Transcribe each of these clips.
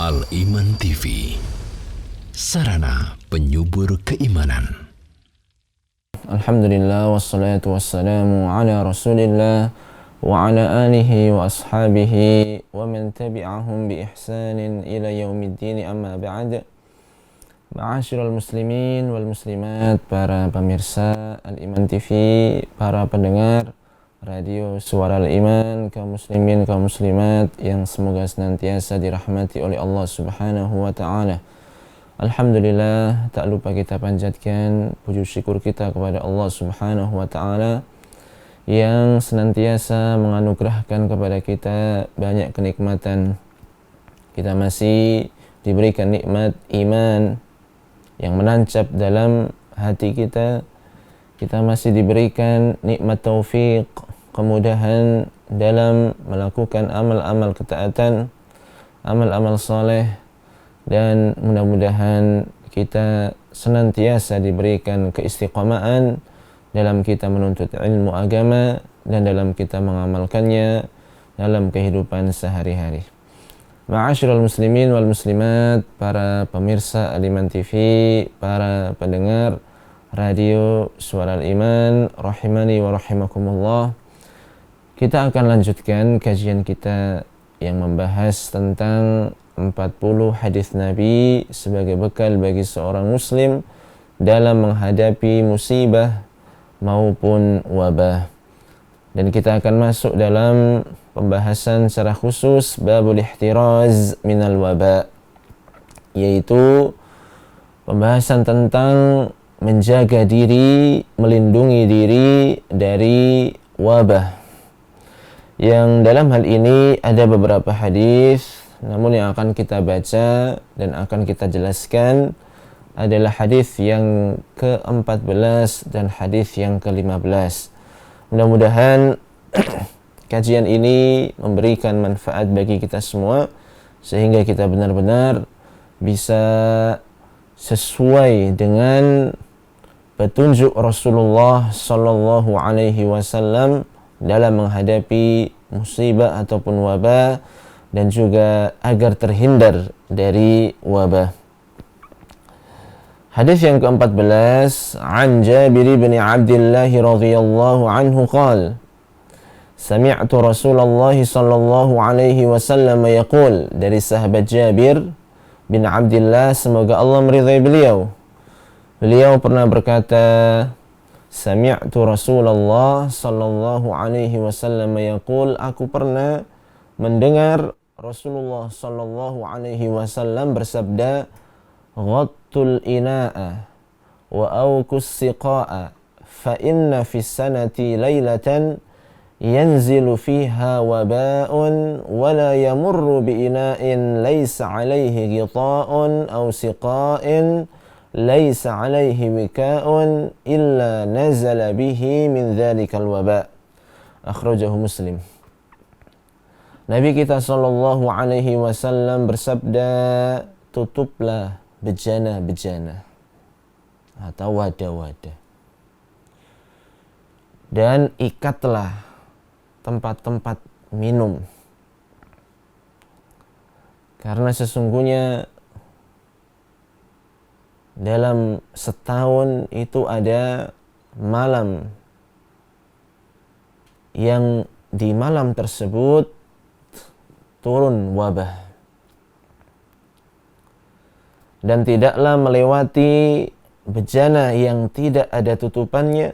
Al-Iman TV, sarana penyubur keimanan. Alhamdulillah wassalatu wassalamu ala Rasulillah wa ala alihi wa ashabihi wa man tabi'ahum bi ihsanin ila yaumiddin, amma ba'd. Ma'asyiral muslimin wal muslimat, para pemirsa Al-Iman TV, para pendengar Radio Suara Al-Iman, kaum muslimin, kaum muslimat yang semoga senantiasa dirahmati oleh Allah Subhanahu wa taala. Alhamdulillah, tak lupa kita panjatkan puji syukur kita kepada Allah Subhanahu wa taala yang senantiasa menganugerahkan kepada kita banyak kenikmatan. Kita masih diberikan nikmat iman yang menancap dalam hati kita. Kita masih diberikan nikmat taufik, kemudahan dalam melakukan amal-amal ketaatan, amal-amal soleh, dan mudah-mudahan kita senantiasa diberikan keistiqamaan dalam kita menuntut ilmu agama dan dalam kita mengamalkannya dalam kehidupan sehari-hari. Ma'asyiral muslimin wal muslimat, para pemirsa Al-Iman TV, para pendengar Radio Suara Al-Iman, rahimani wa rahimakumullah. Kita akan lanjutkan kajian kita yang membahas tentang 40 hadis Nabi sebagai bekal bagi seorang muslim dalam menghadapi musibah maupun wabah. Dan kita akan masuk dalam pembahasan secara khusus babul ihtiraz minal waba, yaitu pembahasan tentang menjaga diri, melindungi diri dari wabah. Yang dalam hal ini ada beberapa hadis, namun yang akan kita baca dan akan kita jelaskan adalah hadis yang ke-14 dan hadis yang ke-15. Mudah-mudahan kajian ini memberikan manfaat bagi kita semua sehingga kita benar-benar bisa sesuai dengan petunjuk Rasulullah sallallahu alaihi wasallam dalam menghadapi musibah ataupun wabah, dan juga agar terhindar dari wabah. Hadis yang ke-14, an Jabir bin Abdullah radhiyallahu anhu qala sami'tu Rasulullah sallallahu alaihi wasallam yaqul, dari sahabat Jabir bin Abdullah, semoga Allah meridhai beliau. Beliau pernah berkata, sami'tu Rasulullah sallallahu alaihi wasallam yaqul, aku pernah mendengar Rasulullah sallallahu alaihi wasallam bersabda, ghattul ina'a wa awkus siqa'a fa inna fis sanati laylatan yanzilu fiha waba'un wa la yamurru bi ina'in laysa alaihi ghita'un aw siqa'in laysa alaihi wika'un illa nazala bihi min dhalikal waba'. Akhrajahu Muslim. Nabi kita sallallahu alaihi wasallam bersabda, tutuplah bejana-bejana atau wadah-wadah, dan ikatlah tempat-tempat minum, karena sesungguhnya dalam setahun itu ada malam yang di malam tersebut turun wabah, dan tidaklah melewati bejana yang tidak ada tutupannya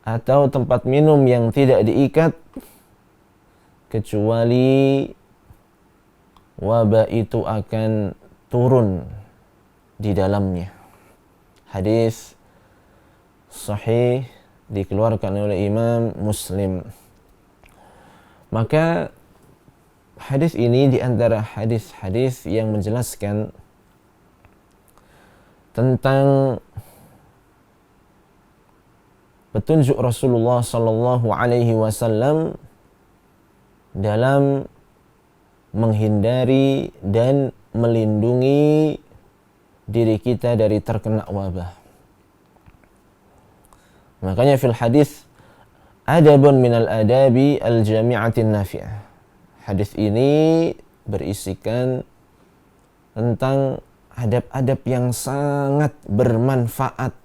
atau tempat minum yang tidak diikat kecuali wabah itu akan turun di dalamnya. Hadis sahih dikeluarkan oleh Imam Muslim. Maka hadis ini di antara hadis-hadis yang menjelaskan tentang petunjuk Rasulullah sallallahu alaihi wasallam dalam menghindari dan melindungi diri kita dari terkena wabah. Makanya fil hadis adabun minal adabi al-jami'atin nafi'ah. Hadis ini berisikan tentang adab-adab yang sangat bermanfaat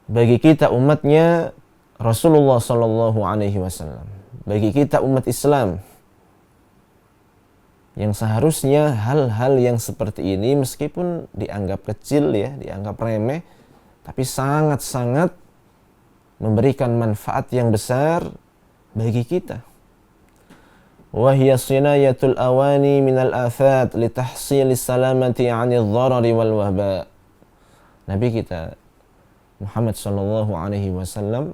bagi kita umatnya Rasulullah Sallallahu Alaihi Wasallam, bagi kita umat Islam, yang seharusnya hal-hal yang seperti ini meskipun dianggap kecil ya, dianggap remeh, tapi sangat-sangat memberikan manfaat yang besar bagi kita. Wahya sinayatul awani minal afat litahsili salamati 'anil dharari wal waba. Nabi kita Muhammad sallallahu alaihi wasallam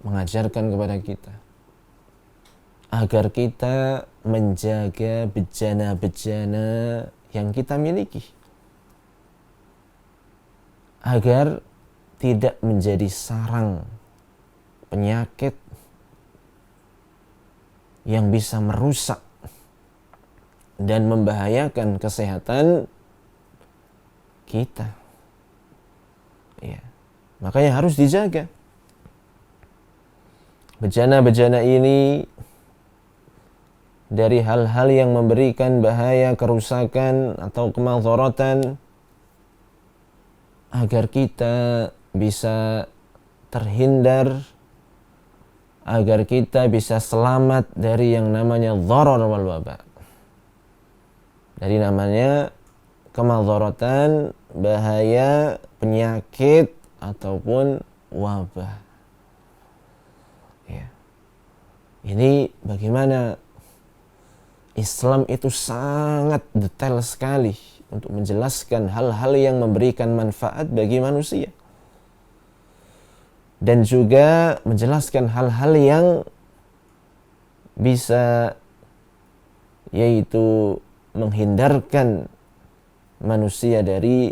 mengajarkan kepada kita agar kita menjaga bejana-bejana yang kita miliki, agar tidak menjadi sarang penyakit yang bisa merusak dan membahayakan kesehatan kita. Ya, makanya harus dijaga. Bejana-bejana ini dari hal-hal yang memberikan bahaya, kerusakan atau kemadharatan, agar kita bisa terhindar, agar kita bisa selamat dari yang namanya dharar wal waba, dari namanya kemadharatan, bahaya, penyakit ataupun wabah. Ya. Ini bagaimana Islam itu sangat detail sekali untuk menjelaskan hal-hal yang memberikan manfaat bagi manusia, dan juga menjelaskan hal-hal yang bisa yaitu menghindarkan manusia dari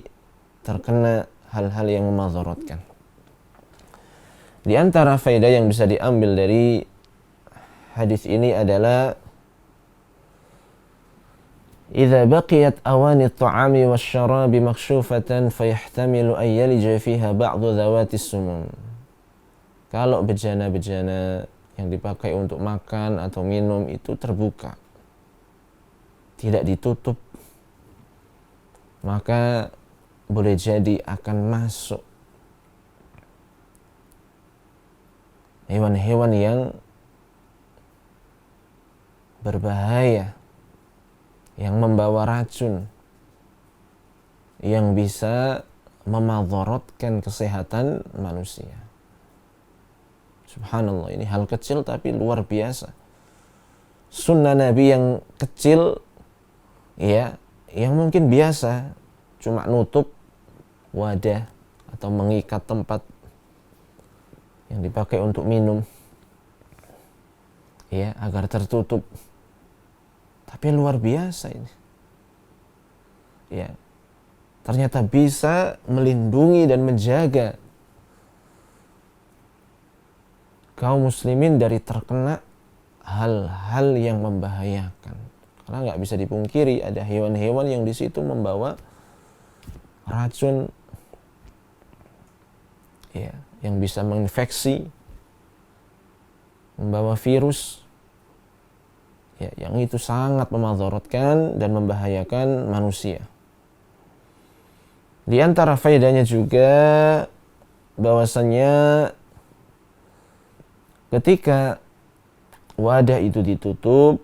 terkena hal-hal yang memadharatkan. Di antara faedah yang bisa diambil dari hadis ini adalah idza baqiyat awani at-ta'ami wasyarabi makshufatan fayahtamilu an yalija fiha ba'du dhawatis sumum. Kalau bejana-bejana yang dipakai untuk makan atau minum itu terbuka, tidak ditutup, maka boleh jadi akan masuk hewan-hewan yang berbahaya, yang membawa racun, yang bisa memadharatkan kesehatan manusia. Subhanallah, ini hal kecil tapi luar biasa. Sunnah Nabi yang kecil, ya, yang mungkin biasa, cuma nutup wadah atau mengikat tempat yang dipakai untuk minum, ya, agar tertutup. Tapi luar biasa ini. Ya. Ternyata bisa melindungi dan menjaga kaum muslimin dari terkena hal-hal yang membahayakan. Karena nggak bisa dipungkiri ada hewan-hewan yang di situ membawa racun, ya, yang bisa menginfeksi, membawa virus, ya, yang itu sangat memadharatkan dan membahayakan manusia. Di antara faedahnya juga bahwasanya ketika wadah itu ditutup,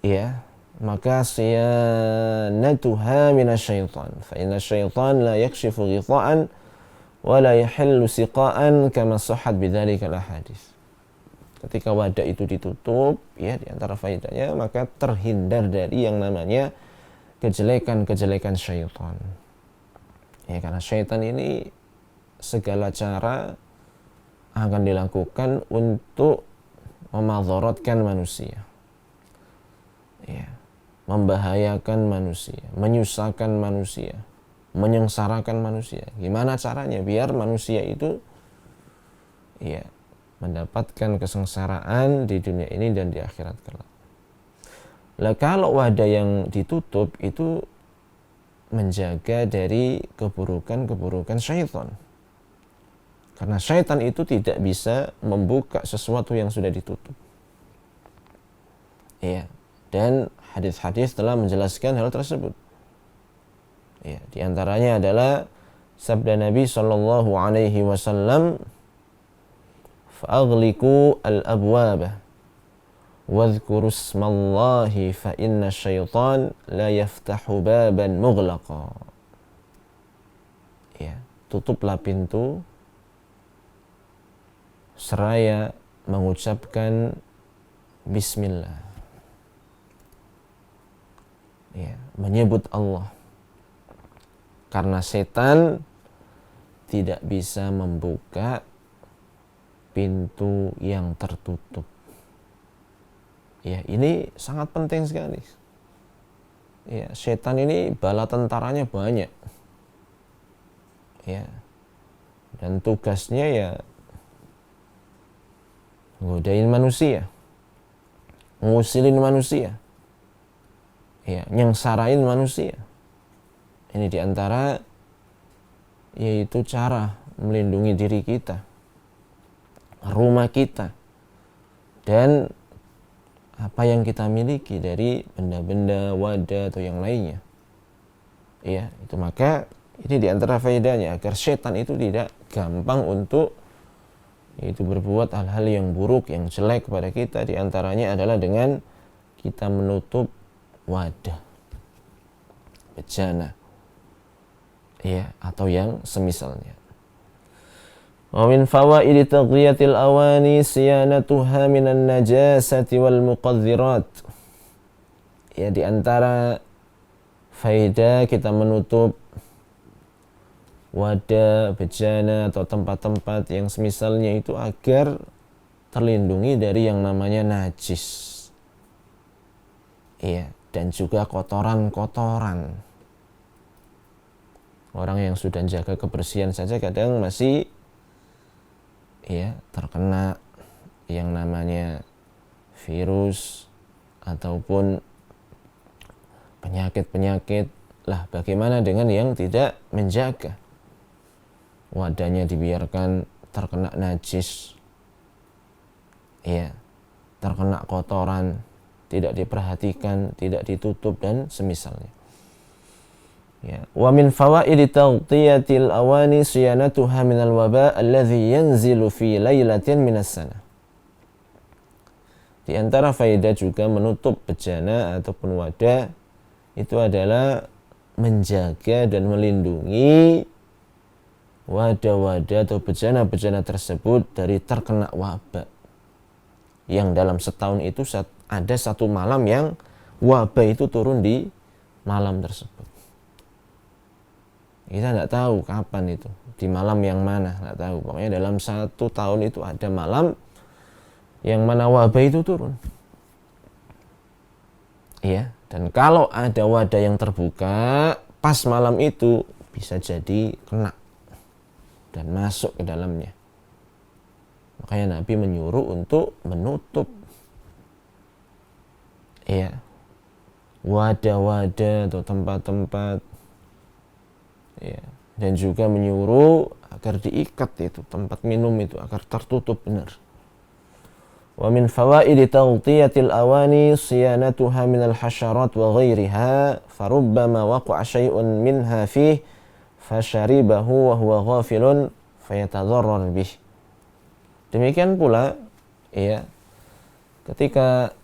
ya, maka siyanatuha minasyaitan. Fa inna syaitan la yakshifu ghitha'an wa la yahillu siqa'an kama sahhat bidzalika al-ahadits. Ketika wadah itu ditutup, ya, di antara faedahnya maka terhindar dari yang namanya kejelekan-kejelekan syaitan. Ya, karena syaitan ini segala cara akan dilakukan untuk memadharatkan manusia, ya, membahayakan manusia, menyusahkan manusia, menyengsarakan manusia. Gimana caranya biar manusia itu, ya, mendapatkan kesengsaraan di dunia ini dan di akhirat kelak. Lah kalau wadah yang ditutup itu menjaga dari keburukan-keburukan syaitan. Karena syaitan itu tidak bisa membuka sesuatu yang sudah ditutup. Ya, dan Hadis-hadis telah menjelaskan hal tersebut. Ya, di antaranya adalah sabda Nabi sallallahu alaihi wasallam, "Fa'aghliqu al-abwaba wadhkuru ismallahi fa inna syaitan la yaftahu baban mughlaqa." Ya, tutuplah pintu seraya mengucapkan bismillah. Ya, menyebut Allah. Karena setan tidak bisa membuka pintu yang tertutup. Ya, ini sangat penting sekali. Ya, setan ini bala tentaranya banyak. Ya. Dan tugasnya ya ngodain manusia, ngusilin manusia, ya, nyengsarain manusia. Ini diantara yaitu cara melindungi diri kita, rumah kita, dan apa yang kita miliki dari benda-benda, wadah atau yang lainnya. Ya, itu maka ini diantara faedahnya agar setan itu tidak gampang untuk yaitu berbuat hal-hal yang buruk, yang jelek kepada kita. Diantaranya adalah dengan kita menutup wadah, bejana, ya, atau yang semisalnya. Wa min fawaidi taghliyatil awani siyanatuha minan najasati wal muqaddzirat. Ya, di antara faedah kita menutup wadah, bejana atau tempat-tempat yang semisalnya itu agar terlindungi dari yang namanya najis. Iya, dan juga kotoran-kotoran. Orang yang sudah jaga kebersihan saja kadang masih ya terkena yang namanya virus ataupun penyakit-penyakit. Lah, bagaimana dengan yang tidak menjaga? Wadahnya dibiarkan terkena najis, ya, terkena kotoran, tidak diperhatikan, tidak ditutup dan semisalnya. Ya, wa min fawaidi taghtiyatil awani siyanatuha minal waba alladhi yanzilu fi lailatin minas sana. Di antara faedah juga menutup bejana ataupun wadah itu adalah menjaga dan melindungi wadah-wadah atau bejana-bejana tersebut dari terkena wabah. Yang dalam setahun itu ada satu malam yang wabah itu turun di malam tersebut. Kita tidak tahu kapan itu, di malam yang mana, tidak tahu. Pokoknya dalam satu tahun itu ada malam yang mana wabah itu turun. Iya, dan kalau ada wadah yang terbuka pas malam itu bisa jadi kena dan masuk ke dalamnya. Makanya Nabi menyuruh untuk menutup ya wadah-wadah atau tempat-tempat ya, dan juga menyuruh agar diikat itu tempat minum itu agar tertutup benar. Wa min fawaidi taghtiyatil awani siyanatuha minal hasyarat wa ghairiha farubbama waqa'a syai'un minha fihi fasyaribahu wa huwa ghafilun fayatadarrar bih. Demikian pula ya, ketika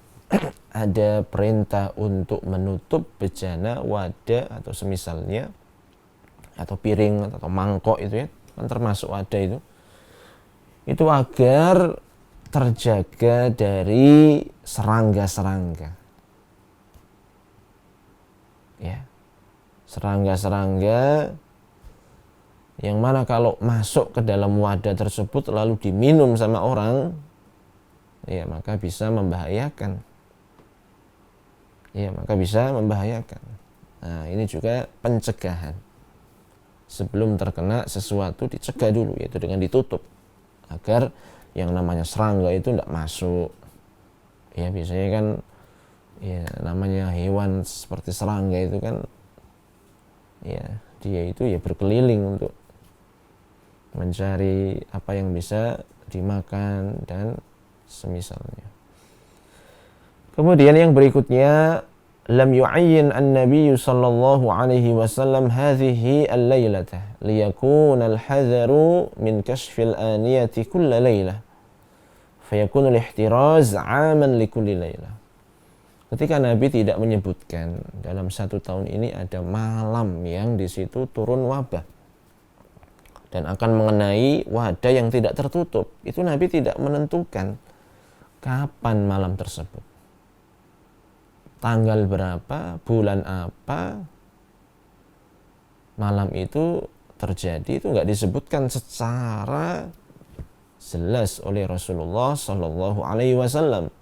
ada perintah untuk menutup bejana, wadah atau semisalnya atau piring atau mangkok itu ya, kan termasuk wadah itu agar terjaga dari serangga-serangga. Ya. Serangga-serangga yang mana kalau masuk ke dalam wadah tersebut lalu diminum sama orang, ya maka bisa membahayakan. Ya, maka bisa membahayakan. Nah, ini juga pencegahan. Sebelum terkena sesuatu dicegah dulu, yaitu dengan ditutup agar yang namanya serangga itu tidak masuk. Ya, biasanya kan ya namanya hewan seperti serangga itu kan ya dia itu ya berkeliling untuk mencari apa yang bisa dimakan dan semisalnya. Kemudian yang berikutnya lam yu'ayyin an-nabiy sallallahu alaihi wasallam hadhihi al-lailatah liyakuna al-hadharu min kashfil aniyati kulla lailah fayakunu al-ihtiraz 'aman li kulli lailah. Ketika Nabi tidak menyebutkan dalam 1 tahun ini ada malam yang di situ turun wabah dan akan mengenai wadah yang tidak tertutup, itu Nabi tidak menentukan kapan malam tersebut, tanggal berapa, bulan apa malam itu terjadi, itu nggak disebutkan secara jelas oleh Rasulullah Shallallahu Alaihi Wasallam.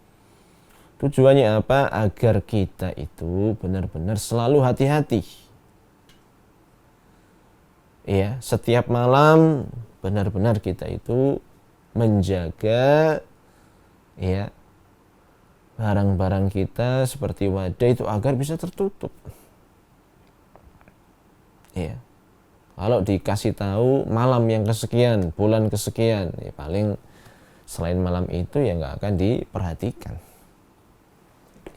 Tujuannya apa? Agar kita itu benar-benar selalu hati-hati. Ya, setiap malam benar-benar kita itu menjaga ya barang-barang kita seperti wadah itu agar bisa tertutup. Ya. Kalau dikasih tahu malam yang kesekian, bulan kesekian, ya paling selain malam itu ya nggak akan diperhatikan.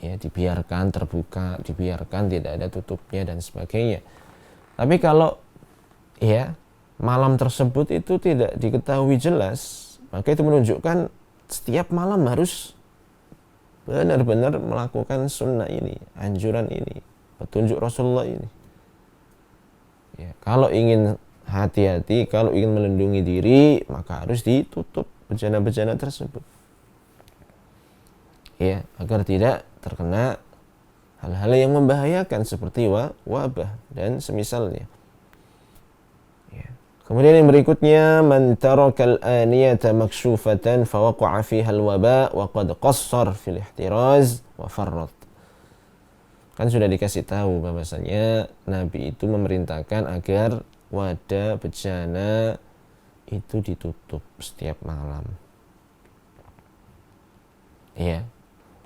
Ya, dibiarkan terbuka, dibiarkan tidak ada tutupnya dan sebagainya. Tapi kalau ya malam tersebut itu tidak diketahui jelas, maka itu menunjukkan setiap malam harus benar-benar melakukan sunnah ini, anjuran ini, petunjuk Rasulullah ini. Ya, kalau ingin hati-hati, kalau ingin melindungi diri, maka harus ditutup bejana-bejana tersebut. Ya, agar tidak terkena hal-hal yang membahayakan seperti wabah dan semisalnya. Kemudian yang berikutnya, man tarakal aniyata makshufatan fawaqa'a fiha al-waba wa qad qassar fil ihtiraz wa farrat. Kan sudah dikasih tahu bahwasanya Nabi itu memerintahkan agar wadah bejana itu ditutup setiap malam. Ya,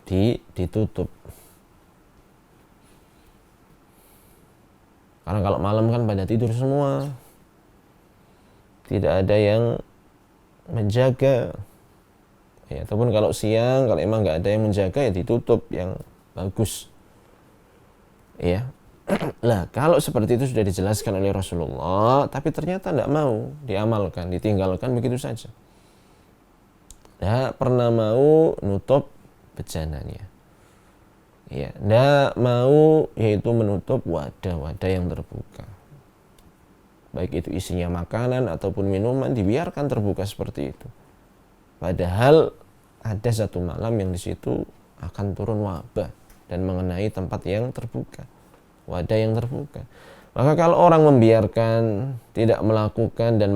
ditutup. Karena kalau malam kan pada tidur semua. Tidak ada yang menjaga. Ya, ataupun kalau siang, kalau emang nggak ada yang menjaga ya ditutup yang bagus. Ya. Lah, kalau seperti itu sudah dijelaskan oleh Rasulullah, tapi ternyata tidak mau diamalkan, ditinggalkan begitu saja. Tidak pernah mau nutup bejananya. Ya, tidak mau yaitu menutup wadah-wadah yang terbuka. Baik itu isinya makanan ataupun minuman, dibiarkan terbuka seperti itu. Padahal ada satu malam yang di situ akan turun wabah dan mengenai tempat yang terbuka, wadah yang terbuka. Maka kalau orang membiarkan, tidak melakukan dan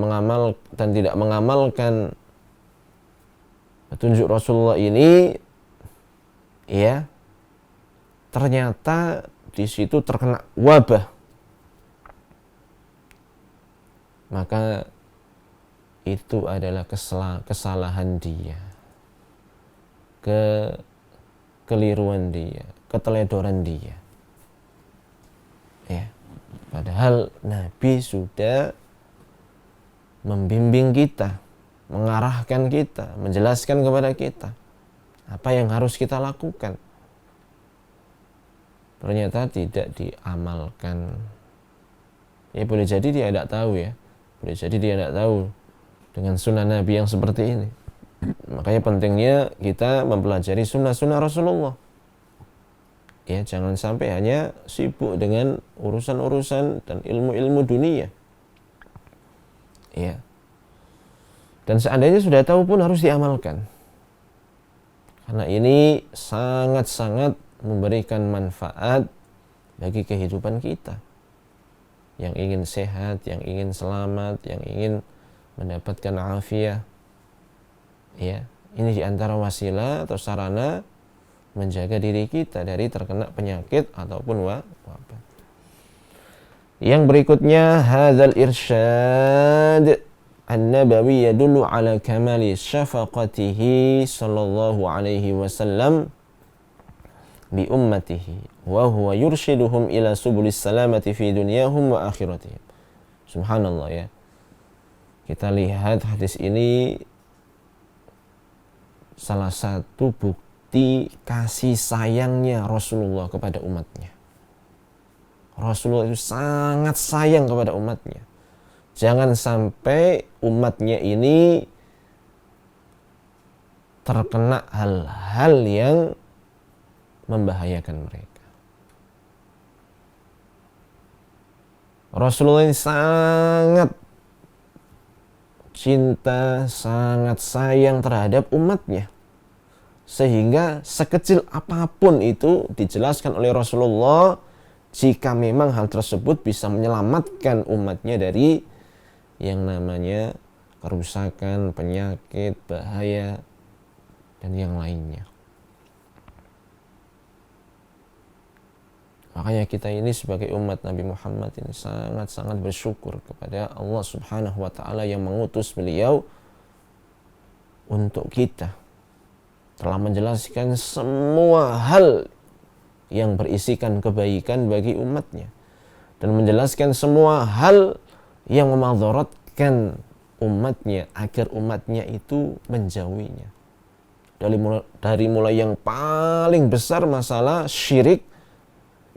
tidak mengamalkan petunjuk Rasulullah ini, ya ternyata di situ terkena wabah, maka itu adalah kesalahan dia, kekeliruan dia, keteledoran dia. Ya, padahal Nabi sudah membimbing kita, mengarahkan kita, menjelaskan kepada kita apa yang harus kita lakukan. Ternyata tidak diamalkan. Ya boleh jadi dia tidak tahu ya. Boleh jadi dia tidak tahu dengan sunnah Nabi yang seperti ini. Makanya pentingnya kita mempelajari sunnah-sunnah Rasulullah. Ya, jangan sampai hanya sibuk dengan urusan-urusan dan ilmu-ilmu dunia. Ya. Dan seandainya sudah tahu pun harus diamalkan. Karena ini sangat-sangat memberikan manfaat bagi kehidupan kita. Yang ingin sehat, yang ingin selamat, yang ingin mendapatkan afiah. Ya, ini diantara wasilah atau sarana menjaga diri kita dari terkena penyakit ataupun wabah. Yang berikutnya, hadzal irsyad an-nabawi yadullu ala kamali syafaqatihi sallallahu alaihi wasallam bi ummatihi wa huwa yurshiduhum ila subulis salamati fi dunyahum wa akhiratihim. Subhanallah ya. Kita lihat hadis ini salah satu bukti bukti kasih sayangnya Rasulullah kepada umatnya. Rasulullah itu sangat sayang kepada umatnya. Jangan sampai umatnya ini terkena hal-hal yang membahayakan mereka. Rasulullah ini sangat cinta, sangat sayang terhadap umatnya. Sehingga sekecil apapun itu dijelaskan oleh Rasulullah, jika memang hal tersebut bisa menyelamatkan umatnya dari yang namanya kerusakan, penyakit, bahaya, dan yang lainnya. Makanya kita ini sebagai umat Nabi Muhammad ini sangat-sangat bersyukur kepada Allah Subhanahu wa Ta'ala yang mengutus beliau untuk kita, telah menjelaskan semua hal yang berisikan kebaikan bagi umatnya, dan menjelaskan semua hal yang memadharatkan umatnya agar umatnya itu menjauhinya. Dari mulai yang paling besar masalah syirik,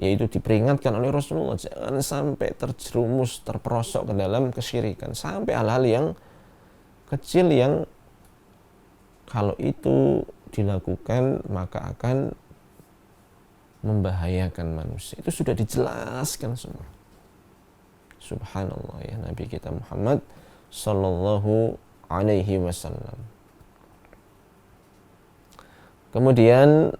yaitu diperingatkan oleh Rasulullah jangan sampai terjerumus, terperosok ke dalam kesyirikan, sampai hal-hal yang kecil yang kalau itu dilakukan maka akan membahayakan manusia. Itu sudah dijelaskan semua. Subhanallah, ya Nabi kita Muhammad sallallahu alaihi wasallam. Kemudian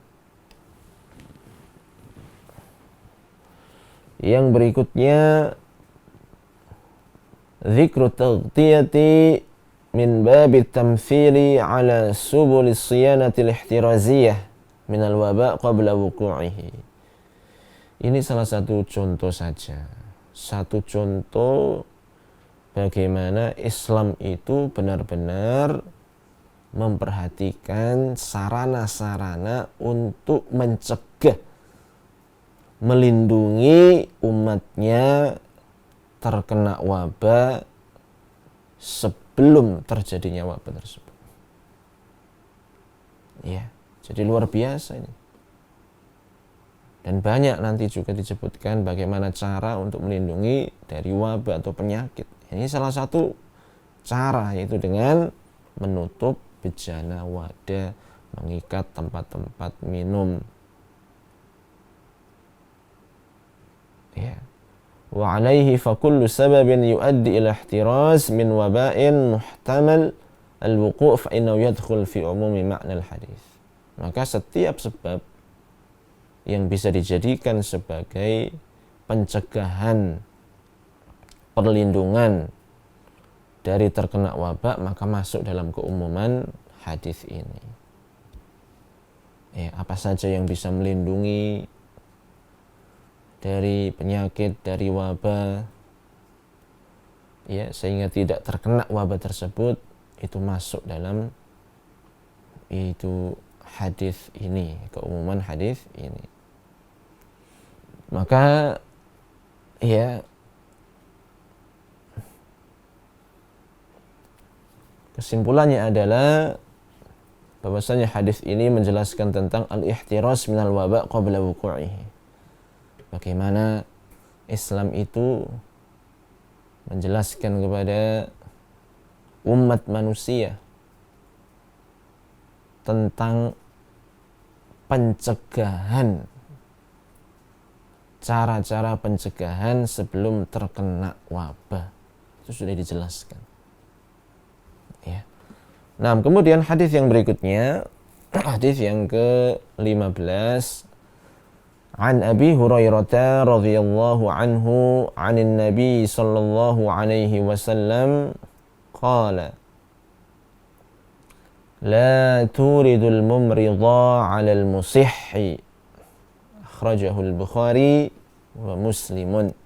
yang berikutnya, zikru taghtiyati min babi tamthili ala subul siyanati al-ihtiraziyah min al-waba' qabla wuku'ihi. Ini salah satu contoh saja. Satu contoh bagaimana Islam itu benar-benar memperhatikan sarana-sarana untuk mencegah, melindungi umatnya terkena wabah sebelum terjadinya wabah tersebut. Ya, jadi luar biasa ini. Dan banyak nanti juga disebutkan bagaimana cara untuk melindungi dari wabah atau penyakit. Ini salah satu cara, yaitu dengan menutup bejana wadah, mengikat tempat-tempat minum. Ya. Wa alaihi fa kullu sababin yuaddi ila ihtiraz min waba'in muhtamal al-wuqu' fa innahu yadkhul fi umumi ma'na al-hadis. Maka setiap sebab yang bisa dijadikan sebagai pencegahan, perlindungan dari terkena wabah, maka masuk dalam keumuman hadis ini. Ya, apa saja yang bisa melindungi dari penyakit, dari wabah, ya, sehingga tidak terkena wabah tersebut, itu masuk dalam itu hadis ini, keumuman hadis ini. Maka ya, kesimpulannya adalah bahwasanya hadis ini menjelaskan tentang al-ihtiraz minal waba' qabla wuku'ihi. Bagaimana Islam itu menjelaskan kepada umat manusia tentang pencegahan, cara-cara pencegahan sebelum terkena wabah. Itu sudah dijelaskan. Ya. Nah, kemudian hadis yang berikutnya, hadis yang ke-15, an Abi Hurairah radhiyallahu anhu 'anil Nabi sallallahu alaihi wasallam qala la turidul mumridha 'alal musihhi, akhrajahu al-Bukhari wa Muslimun.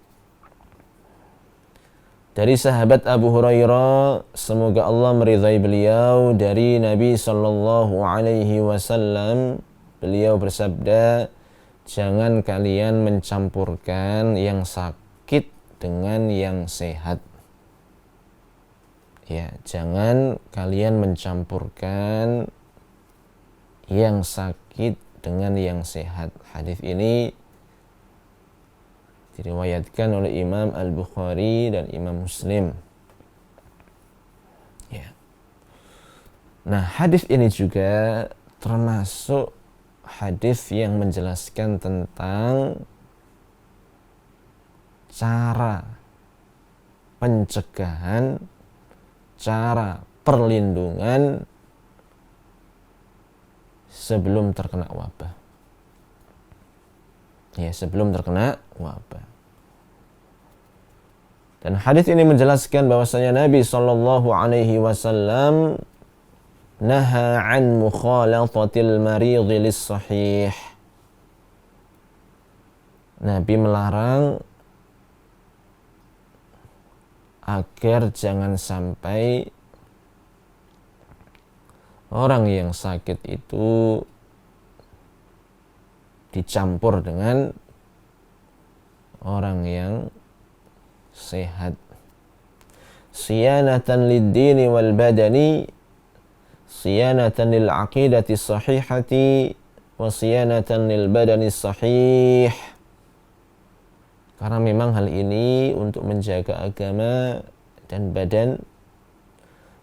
Dari sahabat Abu Hurairah, semoga Allah meridhai beliau, dari Nabi sallallahu alaihi wasallam, beliau bersabda, jangan kalian mencampurkan yang sakit dengan yang sehat. Ya, jangan kalian mencampurkan yang sakit dengan yang sehat. Hadis ini diriwayatkan oleh Imam Al-Bukhari dan Imam Muslim. Ya. Nah, hadis ini juga termasuk hadis yang menjelaskan tentang cara pencegahan, cara perlindungan sebelum terkena wabah. Ya, sebelum terkena wabah. Dan hadis ini menjelaskan bahwasanya Nabi sallallahu alaihi wasallam naha an mukhalatatil marid lis sahih. Nabi melarang agar jangan sampai orang yang sakit itu dicampur dengan orang yang sehat. Siyanatan lid-dini wal badani, siyanatan lil aqidati sahihati, wa siyanatan lil badani sahih. Karena memang hal ini untuk menjaga agama dan badan,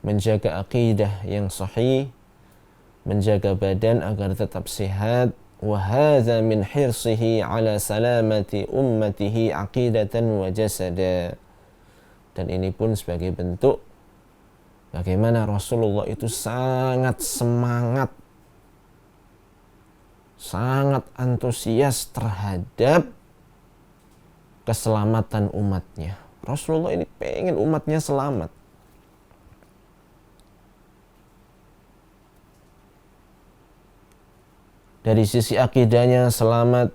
menjaga aqidah yang sahih, menjaga badan agar tetap sehat. Wa hadza min hirsihi ala salamati ummatihi aqidatan wa jasada. Dan ini pun sebagai bentuk bagaimana Rasulullah itu sangat semangat, sangat antusias terhadap keselamatan umatnya. Rasulullah ini pengen umatnya selamat. Dari sisi akidahnya selamat,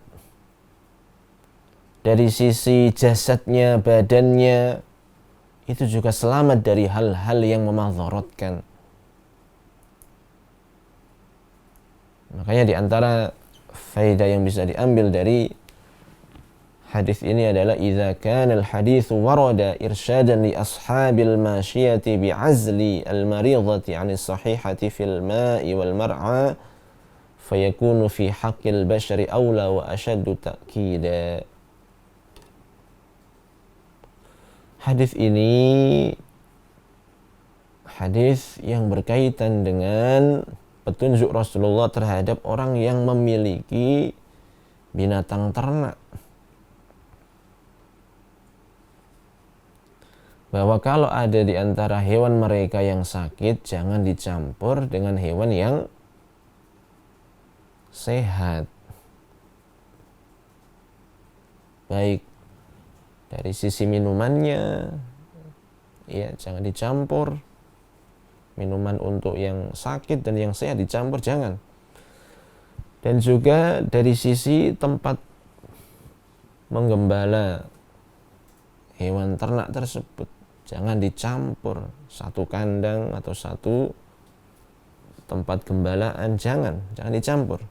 dari sisi jasadnya, badannya, itu juga selamat dari hal-hal yang memadharatkan. Makanya di antara faedah yang bisa diambil dari hadis ini adalah idza kana al-haditsu warada irsyadan li ashabil masyiyati bi'azli al-maridati 'ani as-sahihati fil ma'i wal mar'a fayakunu fi haqqil bashari aula wa ashaddu ta'kida. Hadis ini hadis yang berkaitan dengan petunjuk Rasulullah terhadap orang yang memiliki binatang ternak, bahwa kalau ada di antara hewan mereka yang sakit, jangan dicampur dengan hewan yang sehat. Baik dari sisi minumannya, ya jangan dicampur. Minuman untuk yang sakit dan yang sehat dicampur, jangan. Dan juga dari sisi tempat menggembala hewan ternak tersebut, jangan dicampur satu kandang atau satu tempat gembalaan, jangan dicampur.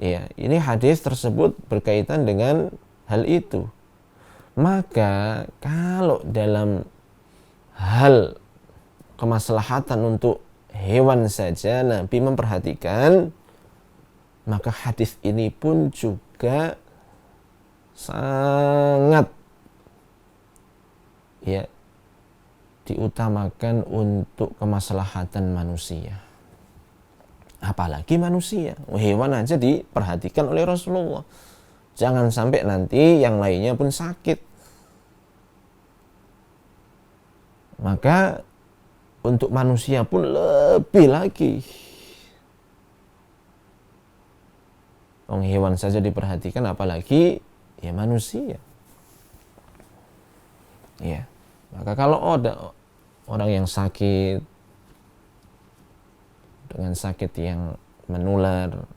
Ya, ini hadis tersebut berkaitan dengan hal itu. Maka kalau dalam hal kemaslahatan untuk hewan saja Nabi memperhatikan, maka hadis ini pun juga sangat ya diutamakan untuk kemaslahatan manusia. Apalagi manusia, hewan aja diperhatikan oleh Rasulullah. Jangan sampai nanti yang lainnya pun sakit. Maka untuk manusia pun lebih lagi. Hewan saja diperhatikan, apalagi ya manusia. Ya, maka kalau ada orang yang sakit dengan sakit yang menular,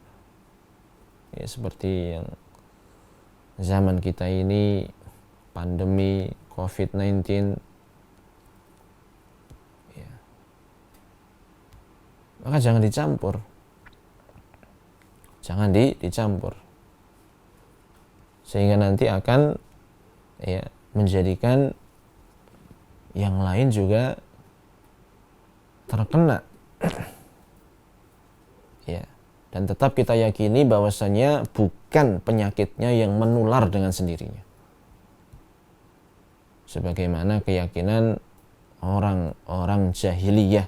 ya seperti yang zaman kita ini, pandemi COVID-19, ya, maka jangan dicampur, dicampur, sehingga nanti akan ya menjadikan yang lain juga terkena. Ya. Dan tetap kita yakini bahwasanya bukan penyakitnya yang menular dengan sendirinya. Sebagaimana keyakinan orang-orang jahiliyah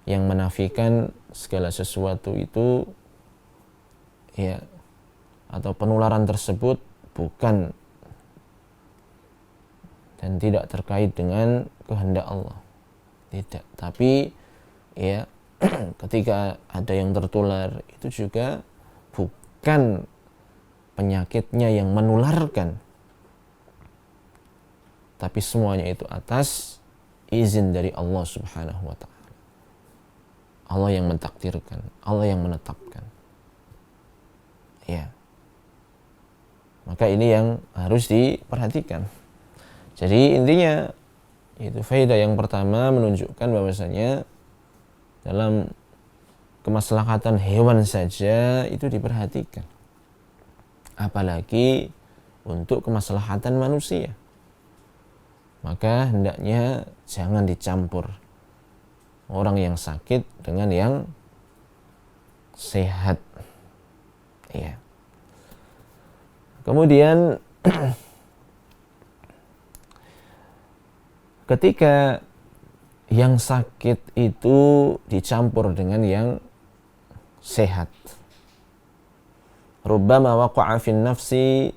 yang menafikan segala sesuatu itu ya, atau penularan tersebut bukan dan tidak terkait dengan kehendak Allah. Tidak, tapi ya ketika ada yang tertular itu juga bukan penyakitnya yang menularkan, tapi semuanya itu atas izin dari Allah Subhanahu wa ta'ala. Allah yang mentakdirkan, Allah yang menetapkan. Ya. Maka ini yang harus diperhatikan. Jadi intinya itu faedah yang pertama menunjukkan bahwasanya dalam kemaslahatan hewan saja itu diperhatikan. Apalagi untuk kemaslahatan manusia. Maka hendaknya jangan dicampur orang yang sakit dengan yang sehat. Ya. Kemudian ketika yang sakit itu dicampur dengan yang sehat, rubbama waqa'a fin nafsi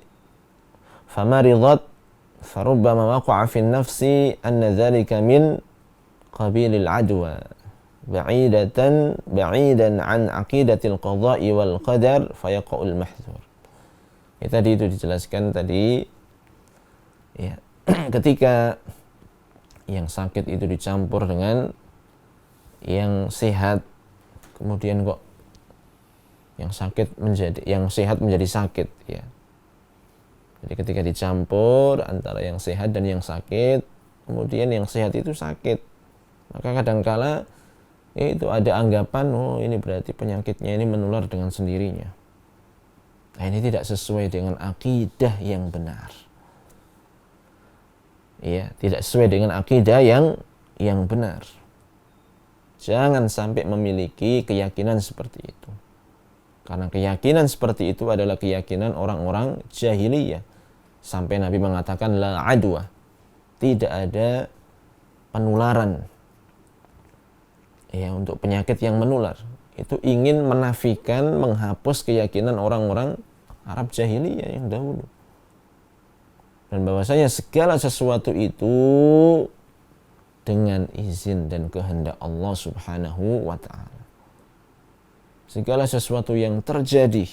famaridat farubbama waqa'a fin nafsi anna dhalika min qabilil adwa ba'idan an aqidatil qada'i wal qadar fayaqa'ul mahdzur. Tadi itu dijelaskan tadi ya, ketika yang sakit itu dicampur dengan yang sehat, kemudian kok yang sehat menjadi sakit ya. Jadi ketika dicampur antara yang sehat dan yang sakit, kemudian yang sehat itu sakit, maka kadangkala itu ada anggapan, oh ini berarti penyakitnya ini menular dengan sendirinya. Nah, ini tidak sesuai dengan akidah yang benar. Ya, tidak sesuai dengan akidah yang benar. Jangan sampai memiliki keyakinan seperti itu. Karena keyakinan seperti itu adalah keyakinan orang-orang jahiliyah. Sampai Nabi mengatakan la adwa. Tidak ada penularan. Ya, untuk penyakit yang menular. Itu ingin menafikan, menghapus keyakinan orang-orang Arab jahiliyah yang dahulu. Dan bahwasanya segala sesuatu itu dengan izin dan kehendak Allah Subhanahu wa ta'ala. Segala sesuatu yang terjadi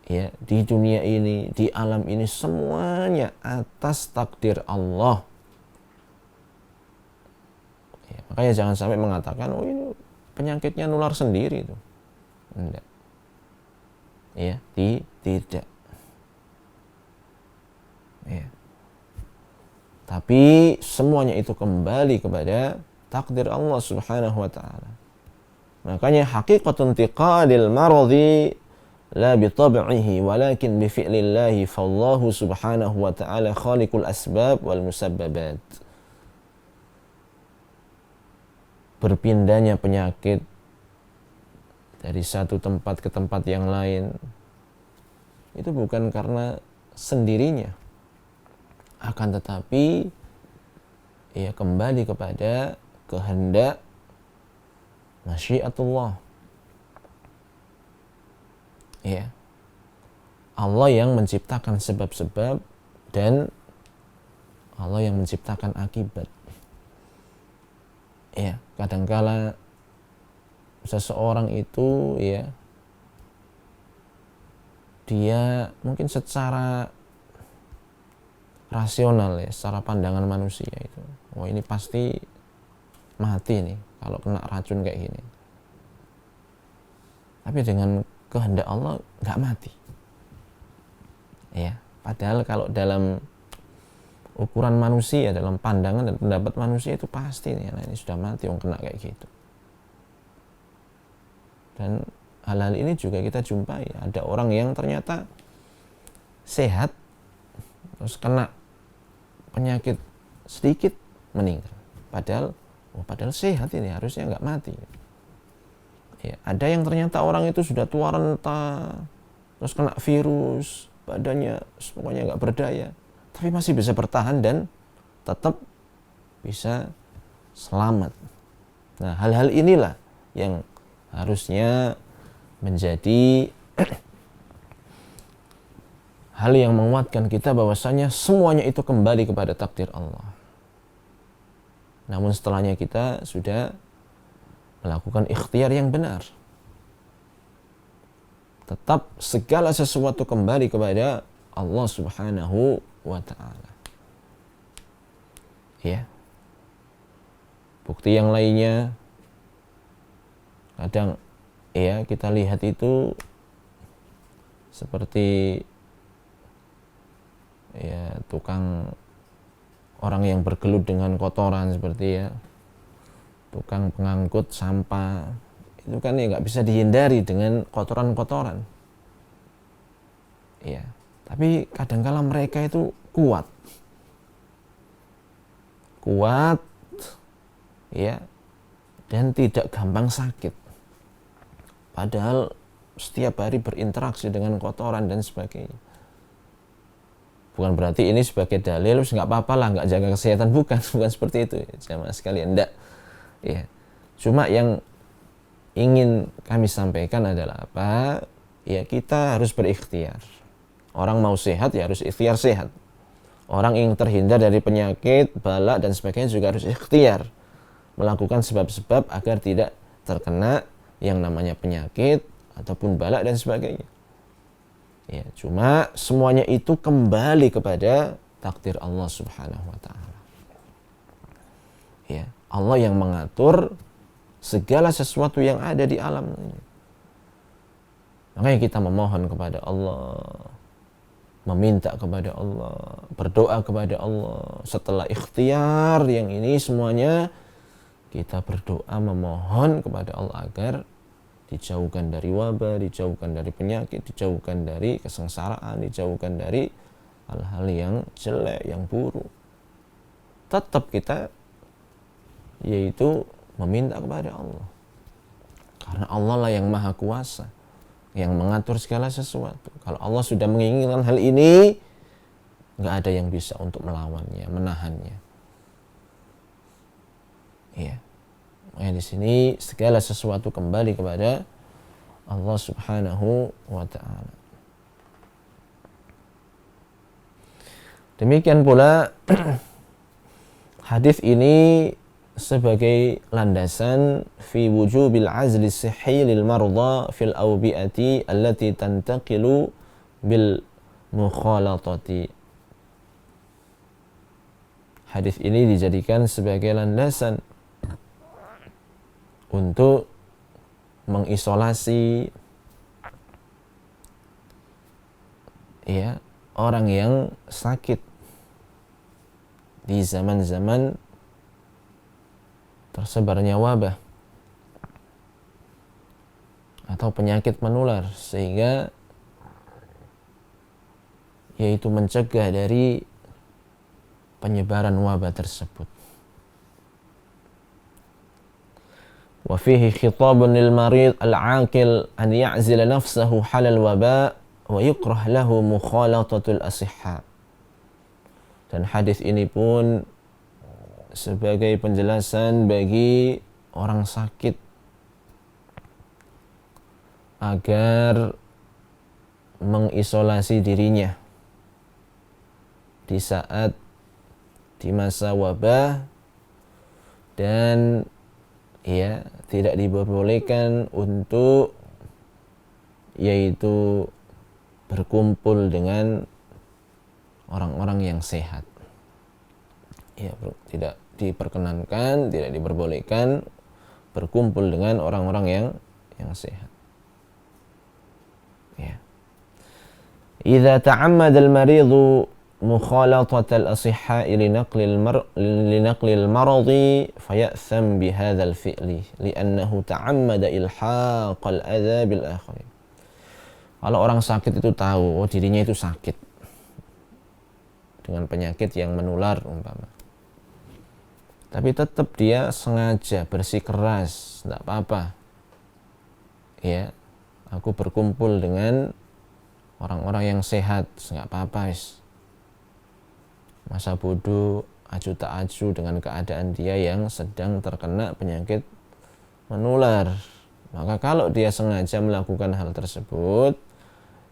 ya di dunia ini, di alam ini, semuanya atas takdir Allah. Ya, makanya jangan sampai mengatakan, oh ini penyakitnya nular sendiri itu. Enggak. Ya, tidak. Ya. Tapi semuanya itu kembali kepada takdir Allah Subhanahu wa ta'ala. Makanya haqiqatun tiqadil maradhi la bi tab'ihi walakin bi fi'lillahi fallahu subhanahu wa ta'ala khaliqul asbab wal musabbabat. Berpindahnya penyakit dari satu tempat ke tempat yang lain itu bukan karena sendirinya, akan tetapi ya kembali kepada kehendak masyiatullah. Ya, Allah yang menciptakan sebab-sebab dan Allah yang menciptakan akibat. Ya, kadangkala seseorang itu ya dia mungkin secara rasional ya, secara pandangan manusia itu, wah ini pasti mati nih kalau kena racun kayak gini. Tapi dengan kehendak Allah nggak mati. Ya, padahal kalau dalam ukuran manusia, dalam pandangan dan pendapat manusia itu pasti nih, nah ini sudah mati orang kena kayak gitu. Dan hal-hal ini juga kita jumpai, ada orang yang ternyata sehat terus kena penyakit sedikit meninggal, padahal sehat ini harusnya nggak mati. Ya, ada yang ternyata orang itu sudah tua renta, terus kena virus, badannya pokoknya nggak berdaya, tapi masih bisa bertahan dan tetap bisa selamat. Nah, hal-hal inilah yang harusnya menjadi hal yang menguatkan kita bahwasanya semuanya itu kembali kepada takdir Allah. Namun setelahnya kita sudah melakukan ikhtiar yang benar. Tetap segala sesuatu kembali kepada Allah Subhanahu wa ta'ala. Ya. Bukti yang lainnya, kadang ya kita lihat itu seperti ya tukang orang yang bergelut dengan kotoran, seperti ya tukang pengangkut sampah, itu kan ya nggak bisa dihindari dengan kotoran-kotoran. Ya, tapi kadangkala mereka itu kuat, ya, dan tidak gampang sakit. Padahal setiap hari berinteraksi dengan kotoran dan sebagainya. Bukan berarti ini sebagai dalil, nggak apa-apa lah, nggak jaga kesehatan, bukan seperti itu, jamaah sekalian, enggak. Ya, cuma yang ingin kami sampaikan adalah apa? Ya, kita harus berikhtiar. Orang mau sehat ya harus ikhtiar sehat. Orang ingin terhindar dari penyakit, bala dan sebagainya juga harus ikhtiar melakukan sebab-sebab agar tidak terkena yang namanya penyakit ataupun bala dan sebagainya. Ya, cuma semuanya itu kembali kepada takdir Allah Subhanahu wa ta'ala. Ya, Allah yang mengatur segala sesuatu yang ada di alam ini. Makanya kita memohon kepada Allah, meminta kepada Allah, berdoa kepada Allah. Setelah ikhtiar yang ini semuanya, kita berdoa memohon kepada Allah agar dijauhkan dari wabah, dijauhkan dari penyakit, dijauhkan dari kesengsaraan, dijauhkan dari hal-hal yang jelek, yang buruk. Tetap kita yaitu meminta kepada Allah, karena Allah lah yang maha kuasa, yang mengatur segala sesuatu. Kalau Allah sudah menginginkan hal ini, nggak ada yang bisa untuk melawannya, menahannya. Ya, makanya di sini segala sesuatu kembali kepada Allah Subhanahu wa ta'ala. Demikian pula hadis ini sebagai landasan fi wujubil azli sihhi lil marda fil awbi'ati allati tantaqilu bil mukhalatati. Hadis ini dijadikan sebagai landasan untuk mengisolasi ya orang yang sakit di zaman-zaman tersebarnya wabah atau penyakit menular, sehingga yaitu mencegah dari penyebaran wabah tersebut. Wa fihi khitabun lil marid al-aqil an ya'zila nafsahu halal waba wa yukrah lahu mukhalatatul asihha. Dan hadis ini pun sebagai penjelasan bagi orang sakit agar mengisolasi dirinya di saat di masa wabah, dan ya tidak diperbolehkan untuk yaitu berkumpul dengan orang-orang yang sehat. Ya, tidak diperkenankan, tidak diperbolehkan berkumpul dengan orang-orang yang sehat. Ya. Idza ta'ammada al-maridu mukhalatat al-asihha linaqli al-maradi fayatham bihadha al-fi'li li'annahu ta'ammada ilhaq al-adha bil akharin. Kalau orang sakit itu tahu dirinya itu sakit dengan penyakit yang menular umpama, tapi tetap dia sengaja bersikeras, tidak apa-apa, ya, aku berkumpul dengan orang-orang yang sehat, nggak apa-apa, masa bodoh aju tak aju dengan keadaan dia yang sedang terkena penyakit menular. Maka kalau dia sengaja melakukan hal tersebut,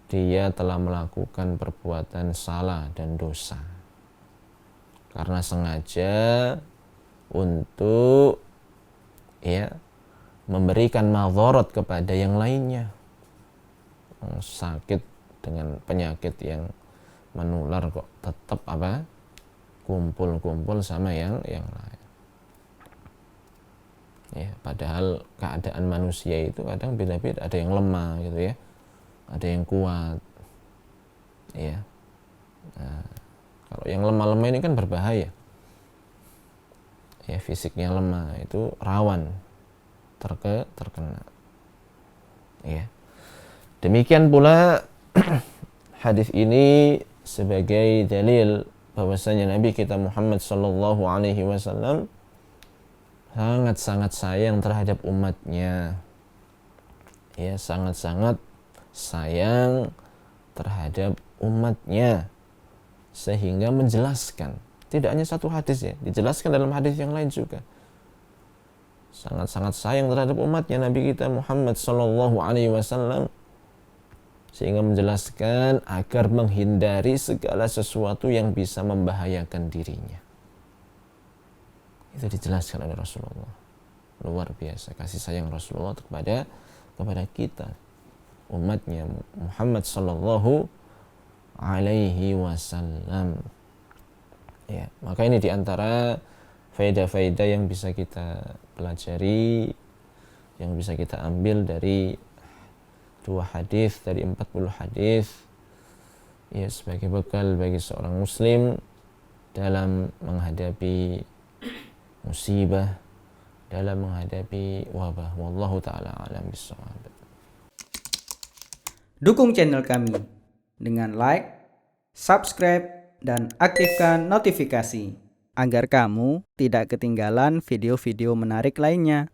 dia telah melakukan perbuatan salah dan dosa karena sengaja untuk memberikan madharat kepada yang lainnya, sakit dengan penyakit yang menular kok tetap kumpul-kumpul sama yang lain. Padahal keadaan manusia itu kadang beda-beda, ada yang lemah gitu ya, ada yang kuat. Kalau yang lemah-lemah ini kan berbahaya. Fisiknya lemah itu rawan terkena. Demikian pula hadis ini sebagai dalil bahwasanya Nabi kita Muhammad sallallahu alaihi wasallam sangat-sangat sayang terhadap umatnya. Sangat-sangat sayang terhadap umatnya sehingga menjelaskan, tidak hanya satu hadis ya, dijelaskan dalam hadis yang lain juga. Sangat-sangat sayang terhadap umatnya Nabi kita Muhammad sallallahu alaihi wasallam sehingga menjelaskan agar menghindari segala sesuatu yang bisa membahayakan dirinya. Itu dijelaskan oleh Rasulullah. Luar biasa kasih sayang Rasulullah kepada kita, umatnya Muhammad sallallahu alaihi wasallam. Maka ini diantara faedah-faedah yang bisa kita pelajari, yang bisa kita ambil dari 2 hadis dari 40 hadis, sebagai bekal bagi seorang muslim dalam menghadapi musibah, dalam menghadapi wabah. Wallahu ta'ala alam bissawab. Dukung channel kami dengan like, subscribe, dan aktifkan notifikasi agar kamu tidak ketinggalan video-video menarik lainnya.